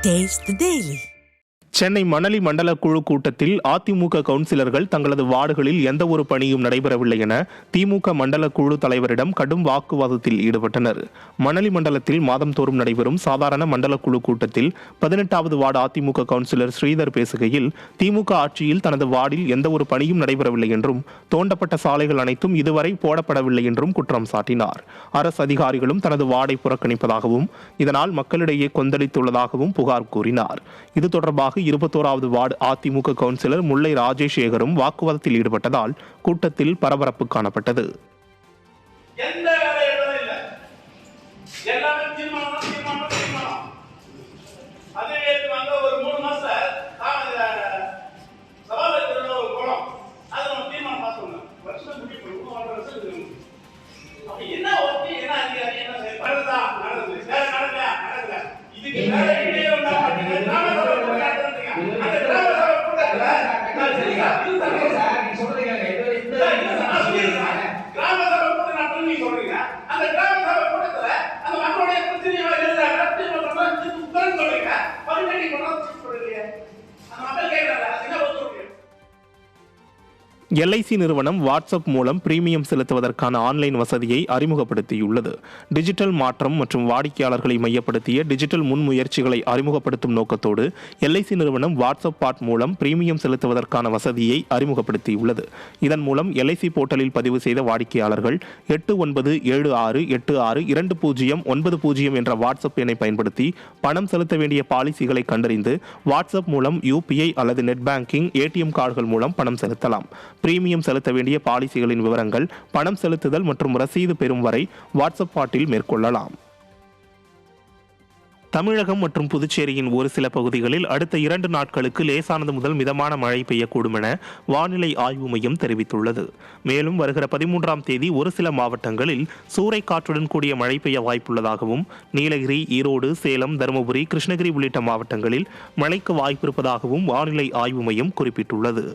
Taste the Daily. Chennai Manali மண்டல குழு கூட்டத்தில் அதிமுக கவுன்சிலர்கள் தங்களது வார்டுகளில் எந்த ஒரு பணியும் நடைபெறவில்லை என திமுக மண்டல குழு தலைவரிடம் கடும் வாக்குவாதத்தில் ஈடுபட்டனர். மணலி மண்டலத்தில் மாதந்தோறும் நடைபெறும் சாதாரண மண்டல குழு கூட்டத்தில் 18வது வார்டு அதிமுக கவுன்சிலர் ஸ்ரீதர் பேசுகையில், திமுக ஆட்சியில் தனது வார்டில் எந்த ஒரு பணியும் நடைபெறவில்லை என்றும், தோண்டப்பட்ட சாலைகள் அனைத்தும் இதுவரை போடப்படவில்லை என்றும் குற்றம் சாட்டினார். அரசு அதிகாரிகளும் தனது வார்டை புறக்கணிப்பதாகவும், இதனால் மக்களிடையே கொந்தளித்துள்ளதாகவும் புகார் கூறினார். இது தொடர்பாக 21வது வார்டு அதிமுக கவுன்சிலர் முல்லை ராஜேஷேகரும் வாக்குவாதத்தில் ஈடுபட்டதால் கூட்டத்தில் பரபரப்பு காணப்பட்டது. எல்ஐசி நிறுவனம் வாட்ஸ்அப் மூலம் பிரீமியம் செலுத்துவதற்கான ஆன்லைன் வசதியை அறிமுகப்படுத்தியுள்ளது. டிஜிட்டல் மாற்றம் மற்றும் வாடிக்கையாளர்களை மையப்படுத்திய டிஜிட்டல் முன்முயற்சிகளை அறிமுகப்படுத்தும் நோக்கத்தோடு எல்ஐசி நிறுவனம் வாட்ஸ்அப் பாட் மூலம் பிரீமியம் செலுத்துவதற்கான வசதியை அறிமுகப்படுத்தியுள்ளது. இதன் மூலம் எல்ஐசி போர்ட்டலில் பதிவு செய்த வாடிக்கையாளர்கள் 8976862090 என்ற வாட்ஸ்அப் எண்ணை பயன்படுத்தி பணம் செலுத்த வேண்டிய பாலிசிகளை கண்டறிந்து வாட்ஸ்அப் மூலம் யூபிஐ அல்லது நெட் பேங்கிங், ஏடிஎம் கார்டுகள் மூலம் பணம் செலுத்தலாம். பிரீமியம் செலுத்த வேண்டிய பாலிசிகளின் விவரங்கள், பணம் செலுத்துதல் மற்றும் ரசீது பெறும் வரை வாட்ஸ்அப் பாட்டில் மேற்கொள்ளலாம். தமிழகம் மற்றும் புதுச்சேரியின் ஒரு சில பகுதிகளில் அடுத்த 2 நாட்களுக்கு லேசானது முதல் மிதமான மழை பெய்யக்கூடும் என வானிலை ஆய்வு மையம் தெரிவித்துள்ளது. மேலும் வருகிற 13ஆம் தேதி ஒரு சில மாவட்டங்களில் சூறைக்காற்றுடன் கூடிய மழை பெய்ய வாய்ப்புள்ளதாகவும், நீலகிரி, ஈரோடு, சேலம், தருமபுரி, கிருஷ்ணகிரி உள்ளிட்ட மாவட்டங்களில் மழைக்கு வாய்ப்பிருப்பதாகவும் வானிலை ஆய்வு மையம் குறிப்பிட்டுள்ளது.